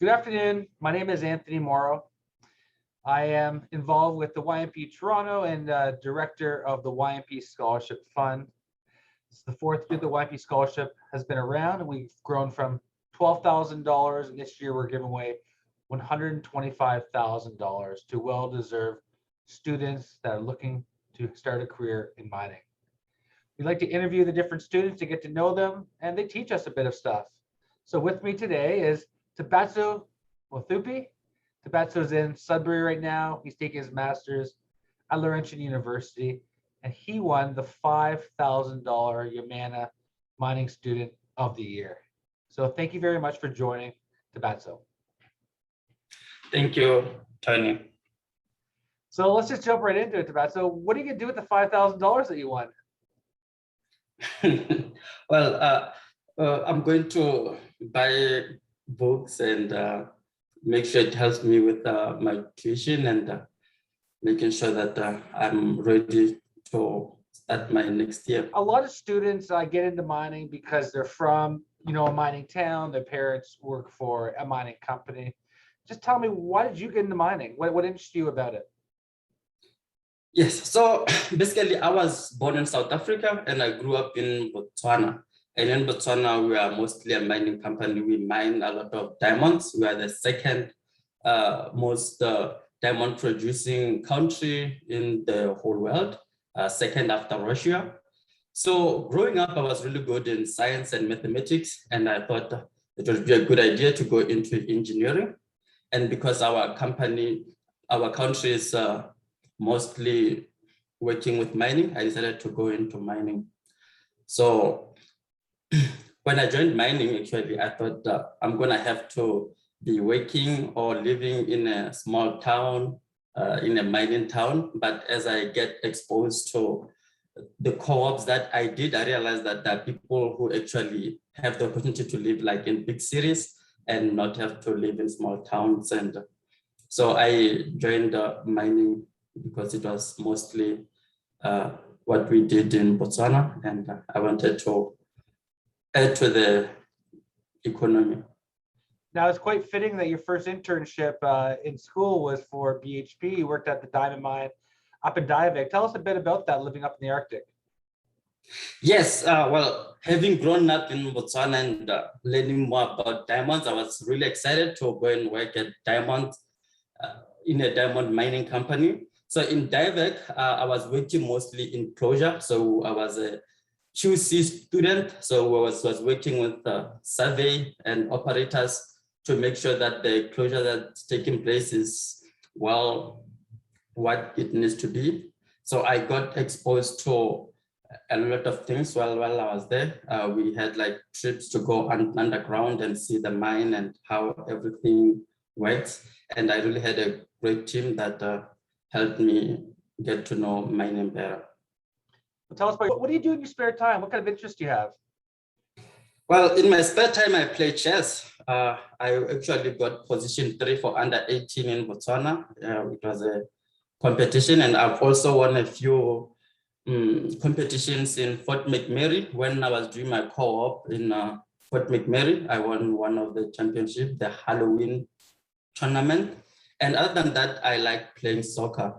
Good afternoon. My name is Anthony Moreau. I am involved with the YMP Toronto and director of the YMP Scholarship Fund. It's the fourth year the YMP Scholarship has been around, and we've grown from $12,000, and this year we're giving away $125,000 to well-deserved students that are looking to start a career in mining. We like to interview the different students to get to know them, and they teach us a bit of stuff. So with me today is Tebatso Mothupi. Tebatso's in Sudbury right now. He's taking his master's at Laurentian University, and he won the $5,000 Yamana Mining Student of the Year. So thank you very much for joining, Tebatso. Thank you, Tony. So let's just jump right into it, Tebatso. What are you gonna do with the $5,000 that you won? Well, I'm going to buy books and make sure it helps me with my tuition and making sure that I'm ready to start my next year. A lot of students get into mining because they're from, a mining town. Their parents work for a mining company. Just tell me, why did you get into mining? What interests you about it? Yes, so basically I was born in South Africa and I grew up in Botswana. And in Botswana, we are mostly a mining company. We mine a lot of diamonds. We are the second most diamond producing country in the whole world, second after Russia. So growing up, I was really good in science and mathematics, and I thought it would be a good idea to go into engineering. And because our country is mostly working with mining, I decided to go into mining. So when I joined mining, actually, I thought I'm going to have to be working or living in a small town, in a mining town. But as I get exposed to the co-ops that I did, I realized that there are people who actually have the opportunity to live like in big cities and not have to live in small towns. And so I joined mining because it was mostly what we did in Botswana, and I wanted to add to the economy. Now, it's quite fitting that your first internship in school was for BHP. You worked at the diamond mine up in Diavik. Tell us a bit about that, living up in the Arctic. Yes, well, having grown up in Botswana and learning more about diamonds, I was really excited to go and work at in a diamond mining company. So in Diavik, I was working mostly in closure. So I was a QC student. So I was working with survey and operators to make sure that the closure that's taking place is, well, what it needs to be. So I got exposed to a lot of things while I was there. We had like trips to go underground and see the mine and how everything works. And I really had a great team that helped me get to know mining better. Well, tell us about what do you do in your spare time? What kind of interest do you have? Well, in my spare time, I play chess. I actually got position 3 for under 18 in Botswana. It was a competition, and I've also won a few competitions in Fort McMurray. When I was doing my co-op in Fort McMurray, I won one of the championship, the Halloween tournament. And other than that, I like playing soccer.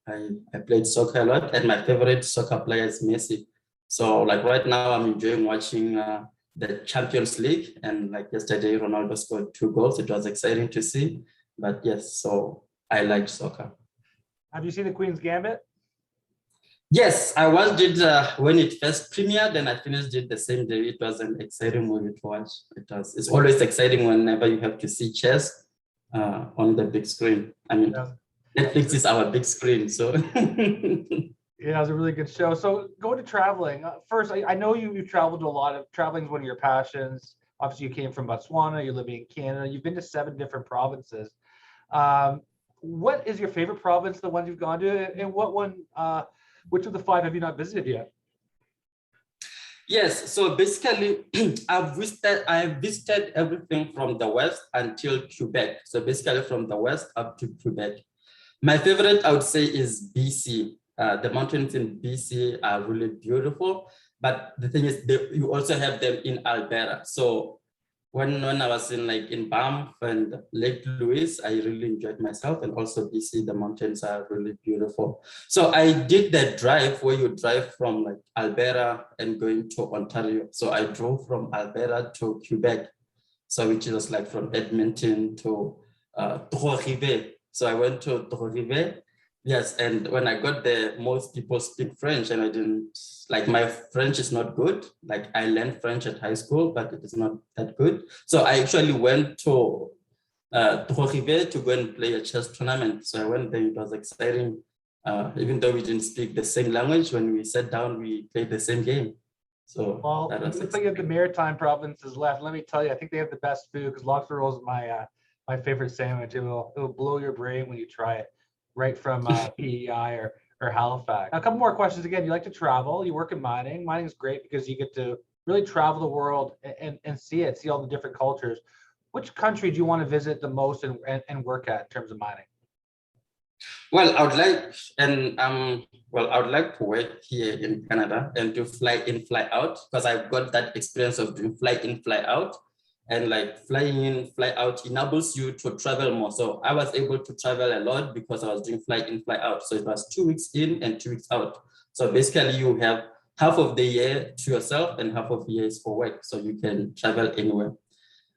I played soccer a lot, and my favorite soccer player is Messi. So like right now, I'm enjoying watching the Champions League. And like yesterday, Ronaldo scored 2 goals. It was exciting to see. But yes, so I like soccer. Have you seen the Queen's Gambit? Yes, I watched it when it first premiered, and I finished it the same day. It was an exciting movie to watch. It's always exciting whenever you have to see chess on the big screen. I mean, yeah. Netflix is our big screen, so. Yeah, it was a really good show. So going to traveling, first, I know you've traveled to a lot of, traveling is one of your passions. Obviously, you came from Botswana, you're living in Canada, you've been to 7 different provinces. What is your favorite province, the ones you've gone to, and what one, which of the 5 have you not visited yet? Yes, so basically, I've visited everything from the west until Quebec. So basically from the west up to Quebec. My favorite, I would say, is BC. The mountains in BC are really beautiful, but the thing is, you also have them in Alberta. So when I was in Banff and Lake Louise, I really enjoyed myself, and also BC, the mountains are really beautiful. So I did that drive where you drive from like Alberta and going to Ontario. So I drove from Alberta to Quebec, so which was like from Edmonton to Trois-Rivières. So I went to Trois-Rivières. Yes, and when I got there, most people speak French, and I didn't like, my French is not good. Like, I learned French at high school, but it is not that good. So I actually went to Trois-Rivières to go and play a chess tournament. So I went there. It was exciting. Even though we didn't speak the same language, when we sat down, we played the same game. So Well, that was looks like you have the Maritime provinces left. Let me tell you, I think they have the best food because lobster rolls is my favorite sandwich. It will blow your brain when you try it, right from PEI or Halifax. Now, a couple more questions. Again, you like to travel. You work in mining. Mining is great because you get to really travel the world and see it, see all the different cultures. Which country do you want to visit the most and work at in terms of mining? Well, I would like, and I would like to work here in Canada and to fly in, fly out, because I've got that experience of doing fly in, fly out, and like flying in, fly out enables you to travel more. So I was able to travel a lot because I was doing fly in, fly out. So it was 2 weeks in and 2 weeks out. So basically, you have half of the year to yourself and half of the year is for work. So you can travel anywhere.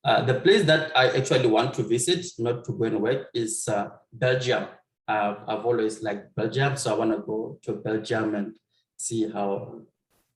The place that I actually want to visit, not to go and work, is Belgium. I've always liked Belgium, so I want to go to Belgium and see how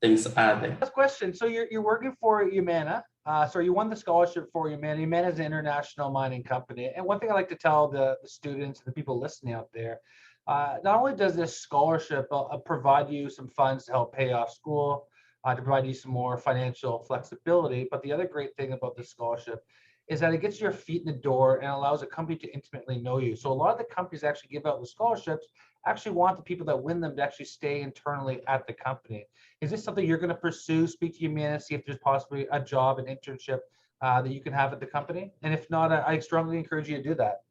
things are there. Last question. So you're working for Yamana. So you won the scholarship for Yamana. Yamana is an international mining company. And one thing I like to tell the students and the people listening out there, not only does this scholarship provide you some funds to help pay off school, to provide you some more financial flexibility, but the other great thing about this scholarship is that it gets your feet in the door and allows a company to intimately know you. So a lot of the companies actually give out the scholarships actually want the people that win them to actually stay internally at the company. Is this something you're going to pursue? Speak to Yamana, see if there's possibly a job, an internship that you can have at the company. And if not, I strongly encourage you to do that.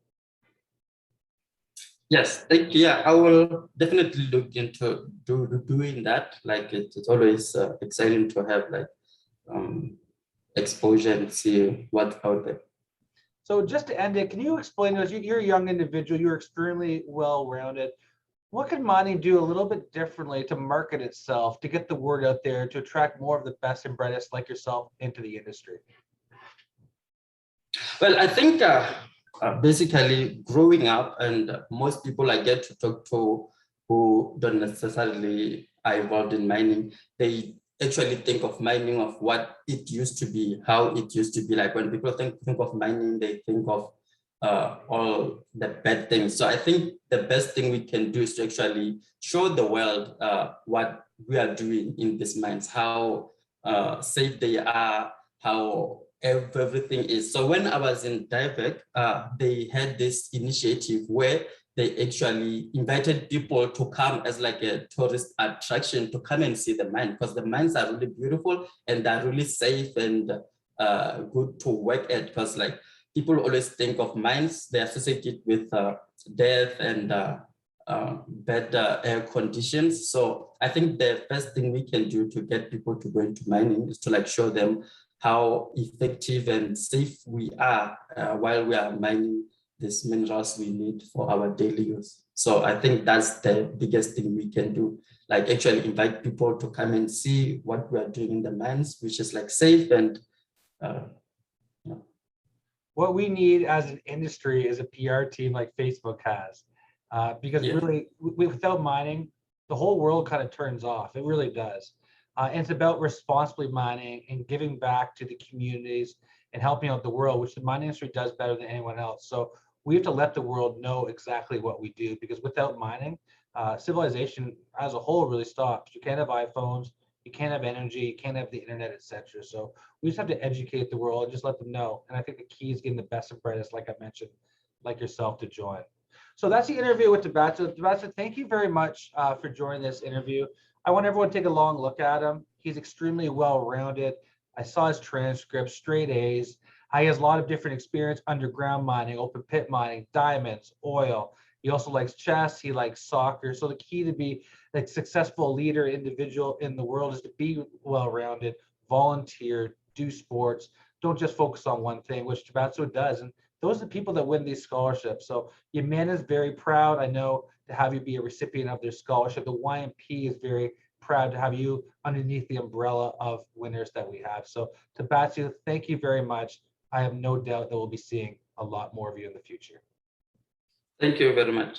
Yes, thank you. Yeah, I will definitely look into doing that. Like, it's always exciting to have like exposure and see what's out there. So just to end it, can you explain to us, you're a young individual, you're extremely well-rounded. What can mining do a little bit differently to market itself, to get the word out there, to attract more of the best and brightest like yourself into the industry? Well, I think basically growing up, and most people I get to talk to who don't necessarily are involved in mining, they actually think of mining of what it used to be, how it used to be. Like, when people think of mining, they think of all the bad things. So I think the best thing we can do is to actually show the world what we are doing in these mines, how safe they are, how everything is. So when I was in Divec, they had this initiative where they actually invited people to come as like a tourist attraction to come and see the mine, because the mines are really beautiful and they're really safe and good to work at. Because like, people always think of mines, they associate it with death and bad air conditions. So I think the first thing we can do to get people to go into mining is to like show them how effective and safe we are while we are mining these minerals we need for our daily use. So I think that's the biggest thing we can do, like actually invite people to come and see what we are doing in the mines, which is like safe and What we need as an industry is a PR team like Facebook has, because really, without mining, the whole world kind of turns off. It really does. And it's about responsibly mining and giving back to the communities and helping out the world, which the mining industry does better than anyone else. So we have to let the world know exactly what we do, because without mining, civilization as a whole really stops. You can't have iPhones, you can't have energy, you can't have the internet, etc. So we just have to educate the world and just let them know. And I think the key is getting the best and brightest, like I mentioned, like yourself, to join. So that's the interview with Tebatso. Tebatso, thank you very much for joining this interview. I want everyone to take a long look at him. He's extremely well-rounded. I saw his transcript, straight A's. He has a lot of different experience: underground mining, open pit mining, diamonds, oil. He also likes chess. He likes soccer. So the key to be a successful leader individual in the world is to be well-rounded, volunteer, do sports, don't just focus on one thing, which Tebatso does. And those are the people that win these scholarships. So Yamana is very proud, I know, to have you be a recipient of their scholarship. The YMP is very proud to have you underneath the umbrella of winners that we have. So Tebatso, thank you very much. I have no doubt that we'll be seeing a lot more of you in the future. Thank you very much.